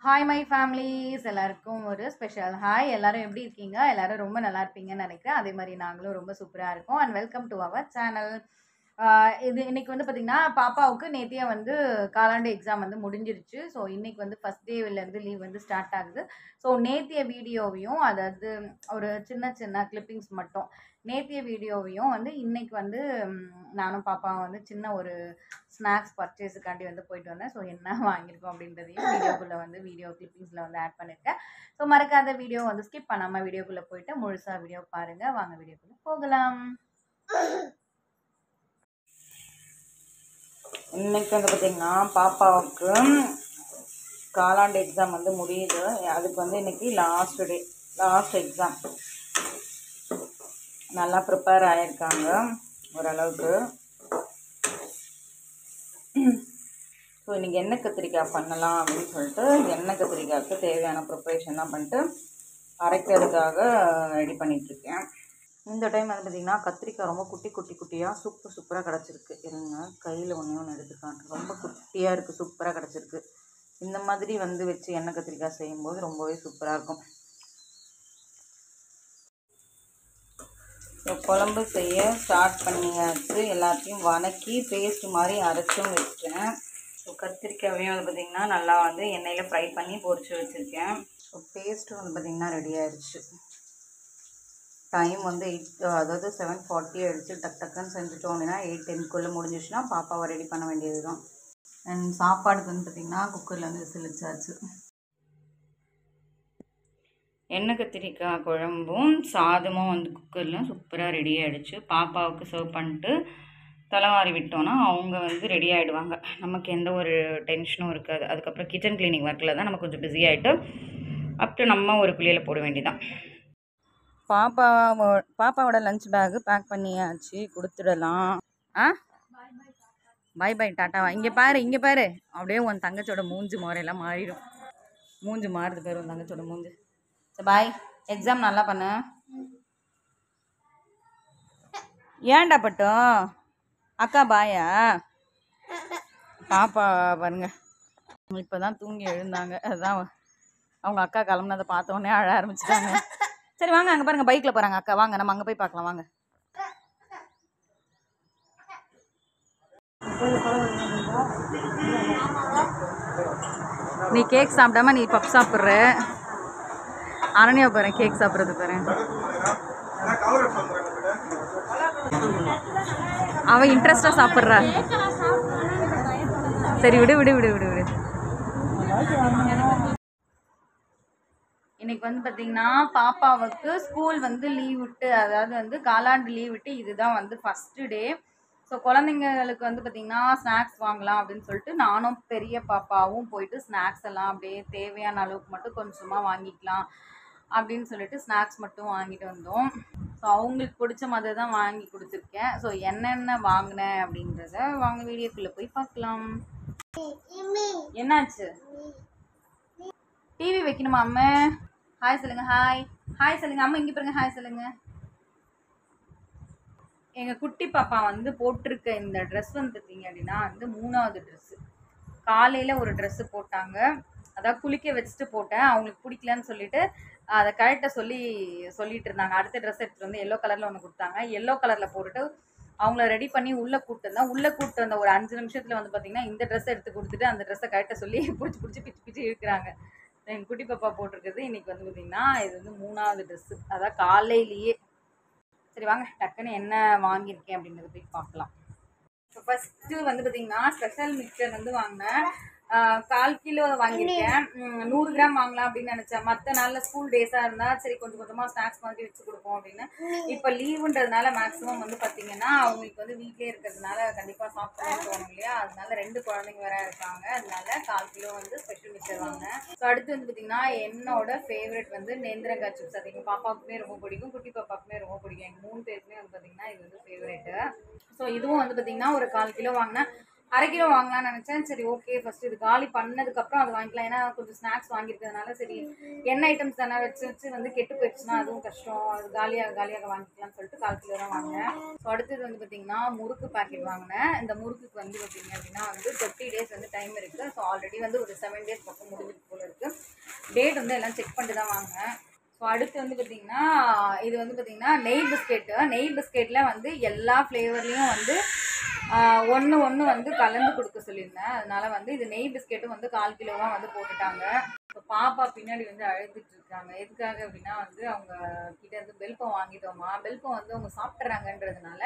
Hi my families எல்லாருக்கும் ஒரு special hi. எல்லாரும் எப்படி இருக்கீங்க? எல்லாரும் ரொம்ப நல்லா இருப்பீங்கன்னு நினைக்கிறேன். அதே மாதிரி நாங்களும் ரொம்ப சூப்பராக இருக்கோம். And welcome to our channel. இது இன்னைக்கு வந்து பார்த்தீங்கன்னா பாப்பாவுக்கு நேத்தியா வந்து காலாண்டு எக்ஸாம் வந்து முடிஞ்சிருச்சு. ஸோ இன்னைக்கு வந்து ஃபர்ஸ்ட் டேவிலேருந்து லீவ் வந்து ஸ்டார்ட் ஆகுது. ஸோ நேத்திய வீடியோவையும் அதாவது ஒரு சின்ன சின்ன கிளிப்பிங்ஸ் மட்டும் நேத்திய வீடியோவையும் வந்து இன்னைக்கு வந்து நானும் பாப்பாவும் வந்து சின்ன ஒரு ஸ்நாக்ஸ் பர்ச்சேஸுக்காண்டி வந்து போயிட்டு வந்தேன். ஸோ என்ன வாங்கியிருக்கோம் அப்படின்றதையும் வீடியோக்குள்ளே வந்து வீடியோ கிளிப்பிங்ஸில் வந்து ஆட் பண்ணியிருக்கேன். ஸோ மறக்காத வீடியோ வந்து ஸ்கிப் பண்ணாமல் வீடியோக்குள்ளே போயிட்டு முழுசாக வீடியோ பாருங்கள். வாங்க வீடியோக்குள்ளே போகலாம். இன்னைக்கு வந்து பார்த்தீங்கன்னா பாப்பாவுக்கு காலாண்டு எக்ஸாம் வந்து முடியுது. அதுக்கு வந்து இன்னைக்கு லாஸ்ட் எக்ஸாம். நல்லா ப்ரிப்பேர் ஆகியிருக்காங்க ஓரளவுக்கு. ஸோ இன்றைக்கி எண்ணெய் கத்திரிக்காய் பண்ணலாம் அப்படின்னு சொல்லிட்டு எண்ணெய் கத்திரிக்காய்க்கு தேவையான ப்ரிப்பரேஷன்லாம் பண்ணிட்டு அரைக்கிறதுக்காக ரெடி பண்ணிகிட்ருக்கேன். இந்த டைம் வந்து பார்த்திங்கன்னா கத்திரிக்காய் ரொம்ப குட்டியாக சூப்பராக கிடச்சிருக்கு. இருங்க கையில் ஒன்று எடுத்துக்காட்டு. ரொம்ப குட்டியாக இருக்குது, சூப்பராக கிடச்சிருக்கு. இந்த மாதிரி வந்து வச்சு எண்ணெய் கத்திரிக்காய் செய்யும்போது ரொம்பவே சூப்பராக இருக்கும். ஸோ குழம்பு செய்ய ஸ்டார்ட் பண்ணியாச்சு. எல்லாத்தையும் வதக்கி பேஸ்ட் மாதிரி அரைச்சும் வச்சுட்டேன். ஸோ கத்திரிக்காயையும் வந்து பார்த்திங்கன்னா நல்லா வந்து எண்ணெயில் ஃப்ரை பண்ணி பொரிச்சு வச்சுருக்கேன். ஸோ பேஸ்ட்டும் வந்து பார்த்திங்கன்னா ரெடி ஆயிடுச்சு. டைம் வந்து 7:40 ஆகிடுச்சு. டக்குன்னு செஞ்சுட்டோம் அப்படின்னா 8:10 முடிஞ்சிச்சுன்னா பாப்பாவை ரெடி பண்ண வேண்டியது தான். அண்ட் சாப்பாடுக்கு வந்து பார்த்திங்கன்னா குக்கரில் வந்து விசில் வச்சாச்சு. எண்ணெய் கத்திரிக்காய் குழம்பும் சாதமும் வந்து குக்கரில் சூப்பராக ரெடி ஆகிடுச்சு. பாப்பாவுக்கு சர்வ் பண்ணிட்டு தலைவாரி விட்டோன்னா அவங்க வந்து ரெடி ஆகிடுவாங்க. நமக்கு எந்த ஒரு டென்ஷனும் இருக்காது. அதுக்கப்புறம் கிச்சன் கிளீனிங் ஒர்க்கில் தான் நம்ம கொஞ்சம் பிஸி ஆகிட்டு அப்புறம் நம்ம ஒரு குளியலை போட வேண்டியதான். பாப்பாவோட லஞ்ச் பேக்கு பேக் பண்ணியாச்சு, கொடுத்துடலாம். பாய் பாய் டாட்டாவா. இங்கே பாரு அப்படியே உன் தங்கச்சோட மூஞ்சி முறையெல்லாம் மாறிடும். மூஞ்சி மாறுது பேர் உன் தங்கச்சோட மூஞ்சி. சரி பாய், எக்ஸாம் நல்லா பண்ணு. ஏன்டா பட்டும் அக்கா பாயா? பாப்பா பாருங்க இப்போ தான் தூங்கி எழுந்தாங்க. அதுதான் அவங்க அக்கா கிளம்புனதை பார்த்தோன்னே அழ ஆரம்பிச்சிட்டாங்க. சரி வாங்க அங்கே பாருங்கள், பைக்கில் போகிறாங்க அக்கா. வாங்க நம்ம அங்கே போய் பார்க்கலாம் வாங்க. நீ கேக் சாப்பிடாம நீ பப் சாப்பிட்ற. அரணியா போகிறேன் கேக் சாப்பிட்றது போகிறேன். அவ இன்ட்ரெஸ்டாக சாப்பிட்றா. சரி விடு. இன்னைக்கு வந்து பார்த்தீங்கன்னா பாப்பாவுக்கு ஸ்கூல் வந்து லீவ் விட்டு, அதாவது வந்து காலாண்டு லீவ் விட்டு இதுதான் வந்து ஃபஸ்ட்டு டே. ஸோ குழந்தைங்களுக்கு வந்து பார்த்திங்கன்னா ஸ்நாக்ஸ் வாங்கலாம் அப்படின்னு சொல்லிட்டு நானும் பெரிய பாப்பாவும் போயிட்டு ஸ்நாக்ஸ் எல்லாம் அப்படியே தேவையான அளவுக்கு மட்டும் கொஞ்சமாக வாங்கிக்கலாம் அப்படின்னு சொல்லிட்டு ஸ்நாக்ஸ் மட்டும் வாங்கிட்டு வந்தோம். ஸோ அவங்களுக்கு பிடிச்ச மாதிரி தான் வாங்கி கொடுத்துருக்கேன். ஸோ என்னென்ன வாங்கினேன் அப்படின்றத வாங்க வீடியோக்குள்ளே போய் பார்க்கலாம். என்னாச்சு? டிவி வைக்கணுமா அம்மா? ஹாய் சொல்லுங்க. ஹாய் சொல்லுங்க அம்மா. இங்கே பாருங்க, ஹாய் சொல்லுங்க. எங்கள் குட்டி பாப்பா வந்து போட்டிருக்க இந்த ட்ரெஸ் வந்து பார்த்தீங்க அப்படின்னா வந்து 3வது ட்ரெஸ்ஸு. காலையில் ஒரு ட்ரெஸ்ஸு போட்டாங்க, அதாவது குளிக்க வச்சுட்டு போட்டேன். அவங்களுக்கு பிடிக்கலன்னு சொல்லிட்டு அதை கரெக்டாக சொல்லிட்டு இருந்தாங்க. அடுத்த ட்ரெஸ் எடுத்துகிட்டு வந்து எல்லோ கலரில் ஒன்று கொடுத்தாங்க. எல்லோ கலரில் போட்டுட்டு அவங்கள ரெடி பண்ணி உள்ளே கூப்பிட்டு வந்த ஒரு 5 நிமிஷத்தில் வந்து பார்த்திங்கன்னா இந்த ட்ரெஸ் எடுத்து கொடுத்துட்டு அந்த ட்ரெஸ்ஸை கரெக்டாக சொல்லி பிடிச்சி இழுக்கிறாங்க. எங்கள் குட்டி பாப்பா போட்டிருக்கிறது இன்றைக்கி வந்து பார்த்திங்கன்னா இது வந்து 3வது ட்ரெஸ்ஸு, அதாவது காலையிலேயே. சரி வாங்க டக்குன்னு என்ன வாங்கியிருக்கேன் அப்படின்றத போய் பார்க்கலாம். இப்போ ஃபஸ்ட்டு வந்து பார்த்திங்கன்னா ஸ்பெஷல் மிக்சர் வந்து வாங்கினேன். 1/4 கிலோ வாங்கியிருக்கேன். 100 கிராம் வாங்கலாம் அப்படின்னு நினச்சேன். மற்ற நாளில் ஸ்கூல் டேஸாக இருந்தால் சரி கொஞ்சமாக ஸ்நாக்ஸ் மாதிரி வச்சு கொடுப்போம் அப்படின்னு. இப்போ லீவுன்றதுனால மேக்ஸிமம் வந்து பார்த்திங்கன்னா அவங்களுக்கு வந்து வீட்டிலே இருக்கிறதுனால கண்டிப்பாக சாப்பிடணும்னு தோணும் இல்லையா? அதனால 2 குழந்தைங்க வேறு இருக்காங்க. அதனால 1/4 கிலோ வந்து ஸ்பெஷல் மிக்சர் வாங்கினேன். ஸோ அடுத்து வந்து பார்த்திங்கன்னா என்னோட ஃபேவரட் வந்து நேந்திரங்காய் சிப்ஸ். அது எங்கள் பாப்பாவுக்குமே ரொம்ப பிடிக்கும், குட்டி பாப்பாவுக்குமே ரொம்ப பிடிக்கும். எங்கள் 3 பேருக்குமே வந்து பார்த்திங்கன்னா இது வந்து ஃபேவரெட்டு. ஸோ இதுவும் வந்து பார்த்திங்கன்னா ஒரு 1/4 கிலோ வாங்கினேன். 1/2 கிலோ வாங்கலாம்னு நினச்சேன். சரி ஓகே ஃபஸ்ட்டு இது காலி பண்ணதுக்கப்புறம் அது வாங்கிக்கலாம். ஏன்னா கொஞ்சம் ஸ்நாக்ஸ் வாங்கியிருக்கிறதுனால சரி எண்ணெய் ஐட்டம்ஸ் தானே வச்சு வந்து கெட்டு போயிடுச்சுன்னா அதுவும் கஷ்டம். அது காலியாக வாங்கிக்கலாம்னு சொல்லிட்டு 1/4 கிலோ தான் வாங்கினேன். ஸோ அடுத்தது வந்து பார்த்திங்கன்னா முறுக்கு பாக்கெட் வாங்கினேன். இந்த முறுக்குக்கு வந்து பார்த்திங்க அப்படின்னா வந்து 30 டேஸ் வந்து டைம் இருக்குது. ஸோ ஆல்ரெடி வந்து ஒரு 7 டேஸ் பக்கம் முடிஞ்சிட்டு போல். போல் இருக்குது. டேட் வந்து எல்லாம் செக் பண்ணிட்டு தான் வாங்கினேன். ஸோ அடுத்து வந்து பார்த்திங்கன்னா இது வந்து பார்த்திங்கன்னா நெய் பிஸ்கெட்டில் வந்து எல்லா ஃப்ளேவர்லேயும் வந்து ஒன்று வந்து கலந்து கொடுக்க சொல்லியிருந்தேன். அதனால வந்து இது நெய் பிஸ்கெட்டும் வந்து 1/4 கிலோவாக வந்து போட்டுட்டாங்க. இப்போ பாப்பா பின்னாடி வந்து அழுதுட்டு இருக்காங்க. எதுக்காக அப்படின்னா வந்து அவங்க கிட்ட இருந்து பெல்பம் வாங்கிட்டோமா, பெல்பம் வந்து அவங்க சாப்பிட்றாங்கன்றதுனால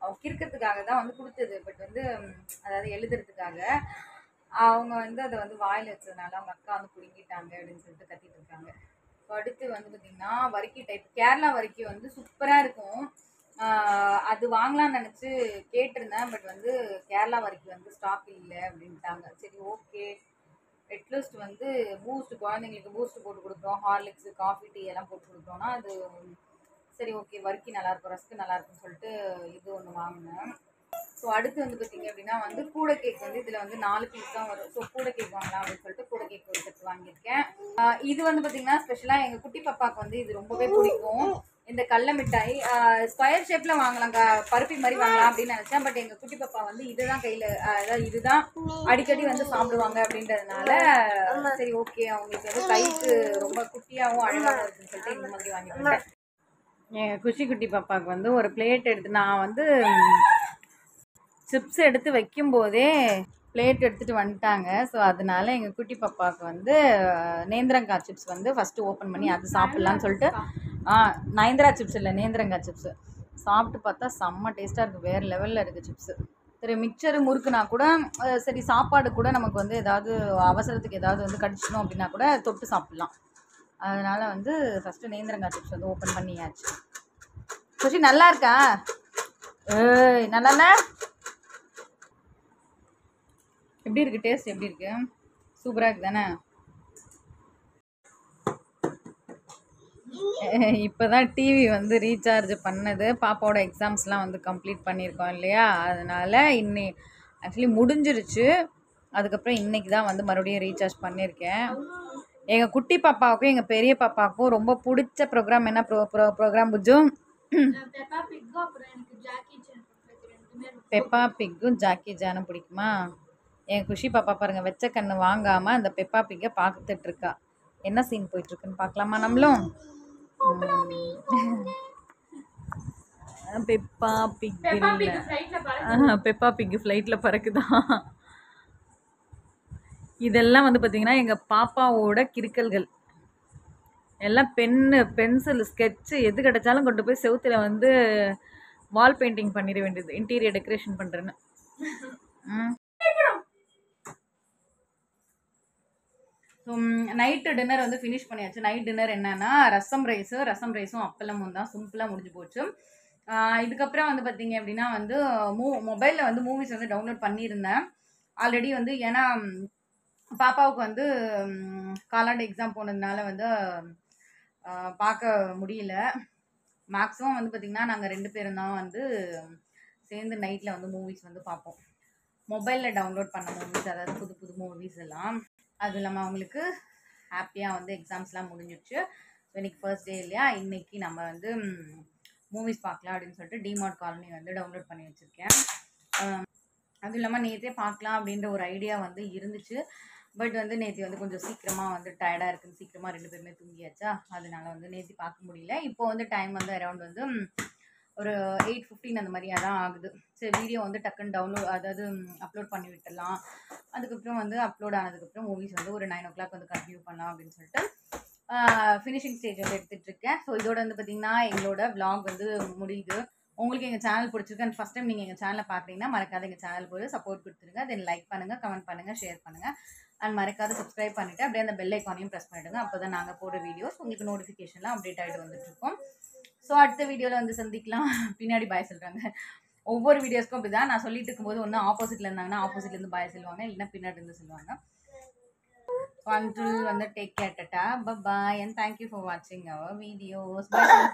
அவங்க கிறுக்கிறதுக்காக தான் வந்து கொடுத்தது. பட் வந்து அதாவது எழுதுறதுக்காக அவங்க வந்து அதை வந்து வாயில் வச்சதுனால அவங்க அக்கா வந்து பிடுங்கிட்டாங்க அப்படின்னு சொல்லிட்டு கத்திட்டு இருக்காங்க. ஸோ அடுத்து வந்து பார்த்திங்கன்னா வரிக்கி டைப் கேரளா வரிக்கி வந்து சூப்பராக இருக்கும். அது வாங்கலாம்னு நினச்சி கேட்டிருந்தேன். பட் வந்து கேரளா வரைக்கும் வந்து ஸ்டாக் இல்லை அப்படின்ட்டாங்க. சரி ஓகே, அட்லீஸ்ட் வந்து பூஸ்ட் குழந்தைங்களுக்கு பூஸ்ட் போட்டு கொடுக்குறோம், ஹார்லிக்ஸு காஃபி டீ எல்லாம் போட்டு கொடுக்குறோன்னா அது சரி ஓகே, வரிக்கி நல்லாயிருக்கும், ரஸ்க்கு நல்லாயிருக்குன்னு சொல்லிட்டு இது ஒன்று வாங்கினேன். ஸோ அடுத்து வந்து பார்த்திங்க அப்படின்னா வந்து கூடை கேக் வந்து இதில் வந்து 4 பீஸ் தான் வரும். ஸோ கூடை கேக் வாங்கலாம் அப்படின்னு சொல்லிட்டு கூடை கேக் ஒரு செட் வாங்கியிருக்கேன். இது வந்து பார்த்திங்கன்னா ஸ்பெஷலாக எங்கள் குட்டி பாப்பாவுக்கு வந்து இது ரொம்பவே பிடிக்கும். இந்த கடல மிட்டாய் ஸ்கொயர் ஷேப்பில் வாங்கலாம், பருப்பி மாதிரி வாங்கலாம் அப்படின்னு நினச்சேன். பட் எங்கள் குட்டி பாப்பா வந்து இதுதான் கையில், அதாவது இதுதான் அடிக்கடி வந்து சாப்பிடுவாங்க அப்படின்றதுனால சரி ஓகே, அவங்களுக்கு வந்து கைக்கு ரொம்ப குட்டியாகவும் அழகாகவும் இருக்குன்னு சொல்லிட்டு இந்த மாதிரி வாங்கிட்டு எங்கள் குட்டி பாப்பாவுக்கு வந்து ஒரு பிளேட் எடுத்து நான் வந்து சிப்ஸ் எடுத்து வைக்கும்போதே பிளேட் எடுத்துகிட்டு வந்துட்டாங்க. ஸோ அதனால எங்கள் குட்டி பாப்பாவுக்கு வந்து நேந்திரங்காய் சிப்ஸ் வந்து ஃபஸ்ட்டு ஓப்பன் பண்ணி அது சாப்பிட்லான்னு சொல்லிட்டு நயந்திரா சிப்ஸ் இல்லை, நேந்திரங்காய் சிப்ஸு சாப்பிட்டு பார்த்தா செம்ம டேஸ்ட்டாக இருக்குது, வேறு லெவலில் இருக்குது சிப்ஸு. சரி மிக்சரு முறுக்குனா கூட சரி, சாப்பாடு கூட நமக்கு வந்து ஏதாவது அவசரத்துக்கு ஏதாவது வந்து கடிச்சிடணும் அப்படின்னா கூட தொட்டு சாப்பிட்லாம். அதனால் வந்து ஃபஸ்ட்டு நேந்திரங்காய் சிப்ஸ் வந்து ஓப்பன் பண்ணியாச்சு. குஷி நல்லா இருக்கா? நல்லா எப்படி இருக்குது டேஸ்ட்? எப்படி இருக்குது? சூப்பராக இருக்குது தானே? இப்போ தான் டிவி வந்து ரீசார்ஜ் பண்ணது. பாப்பாவோட எக்ஸாம்ஸ்லாம் வந்து கம்ப்ளீட் பண்ணியிருக்கோம் இல்லையா, அதனால் ஆக்சுவலி முடிஞ்சிருச்சு. அதுக்கப்புறம் இன்றைக்கி தான் வந்து மறுபடியும் ரீசார்ஜ் பண்ணியிருக்கேன். எங்கள் குட்டி பாப்பாவுக்கும் எங்கள் பெரிய பாப்பாவுக்கும் ரொம்ப பிடிச்ச ப்ரோக்ராம் என்ன ப்ரோக்ராம் புஜ்ஜு? பெப்பா பிக்கும் ஜாக்கி ஜானும் பிடிக்குமா? என் குஷி பாப்பா பாருங்கள், வெச்ச கண்ணு வாங்காமல் அந்த பெப்பா பிக்கை பார்த்துட்டு இருக்கா. என்ன சீன் போயிட்டுருக்குன்னு பார்க்கலாமா நம்மளும்? பெப்பா பிக் பெப்பா பிக் ஃப்ளைட்டில் பறக்குதான். இதெல்லாம் வந்து பார்த்திங்கன்னா எங்கள் பாப்பாவோட கிறுக்கல்கள் எல்லாம். பென்சில் ஸ்கெட்சு எது கிடைச்சாலும் கொண்டு போய் செவுத்தில் வந்து வால் பெயிண்டிங் பண்ணிட வேண்டியது, இன்டீரியர் டெக்கரேஷன் பண்ணுறேன்னு. நைட்டு டின்னர் வந்து ஃபினிஷ் பண்ணியாச்சு. நைட் டின்னர் என்னன்னா ரசம் ரைஸும் அப்பளமும் தான், சிம்பிளாக முடிஞ்சு போச்சு. இதுக்கப்புறம் வந்து பார்த்தீங்க அப்படின்னா வந்து மொபைலில் வந்து மூவிஸ் வந்து டவுன்லோட் பண்ணியிருந்தேன் ஆல்ரெடி வந்து. ஏன்னா பாப்பாவுக்கு வந்து காலாண்டு எக்ஸாம் போனதுனால வந்து பார்க்க முடியல. மேக்ஸிமம் வந்து பார்த்திங்கன்னா நாங்கள் 2 பேரும் தான் வந்து சேர்ந்து நைட்டில் வந்து மூவிஸ் வந்து பார்ப்போம். மொபைலில் டவுன்லோட் பண்ண மூவிஸ், அதாவது புது மூவிஸ் எல்லாம். அதுவும் இல்லாமல் அவங்களுக்கு ஹாப்பியாக வந்து எக்ஸாம்ஸ்லாம் முடிஞ்சிடுச்சு. ஸோ இன்றைக்கி ஃபர்ஸ்ட் டே இல்லையா, இன்றைக்கி நம்ம வந்து மூவிஸ் பார்க்கலாம் அப்படின்னு சொல்லிட்டு டிமார்ட் காலனி வந்து டவுன்லோட் பண்ணி வச்சுருக்கேன். அதுவும் இல்லாமல் நேற்றே பார்க்கலாம் அப்படின்ற ஒரு ஐடியா வந்து இருந்துச்சு. பட் வந்து நேற்று வந்து கொஞ்சம் சீக்கிரமாக வந்து டயர்டாக இருக்குன்னு சீக்கிரமாக 2 பேருமே தூங்கியாச்சா, அதனால வந்து நேற்று பார்க்க முடியல. இப்போ வந்து டைம் வந்து அரௌண்ட் வந்து ஒரு 8:15 அந்த மாதிரியாக தான் ஆகுது. சரி வீடியோ வந்து டக்குன்னு அதாவது அப்லோட் பண்ணி விட்டுடலாம். அதுக்கப்புறம் வந்து அப்லோட் ஆனதுக்கப்புறம் மூவிஸ் வந்து ஒரு 9 o'clock வந்து கண்டினியூ பண்ணலாம் அப்படின்னு சொல்லிட்டு ஃபினிஷிங் ஸ்டேஜ் வந்து எடுத்துகிட்ருக்கேன். ஸோ இதோட வந்து பார்த்திங்கன்னா எங்களோட vlog வந்து முடியுது. உங்களுக்கு எங்கள் சேனல் பிடிச்சிருக்கு அண்ட் ஃபஸ்ட் டைம் நீங்கள் எங்கள் சேனலை பார்க்குறீங்கன்னா மறக்காத எங்கள் சேனல் போய் சப்போர்ட் கொடுத்துருங்க. தென் லைக் பண்ணுங்கள், கமெண்ட் பண்ணுங்கள், ஷேர் பண்ணுங்கள் அண்ட் மறக்காத சப்ஸ்கிரைப் பண்ணிவிட்டு அப்படியே அந்த பெல் ஐக்கானையும் ப்ரெஸ் பண்ணிவிடுங்க. அப்போ தான் நாங்கள் போடுற வீடியோஸ் உங்களுக்கு நோட்டிஃபிகேஷன்லாம் அப்டேட் ஆகிட்டு வந்துட்டுருக்கோம். ஸோ அடுத்த வீடியோவில் வந்து சந்திக்கலாம். பின்னாடி பாய் சொல்கிறாங்க. ஒவ்வொரு வீடியோஸ்க்கும் அப்படி தான் நான் சொல்லிட்டு இருக்கும்போது ஒன்று ஆப்போசிட்டில் இருந்தாங்கன்னா ஆப்போசிட்லேருந்து பாய் சொல்லுவாங்க, இல்லைன்னா பின்னாடி இருந்து சொல்லுவாங்க. Until வந்து take care, tata, bye bye and thank you for watching our videos. Bye.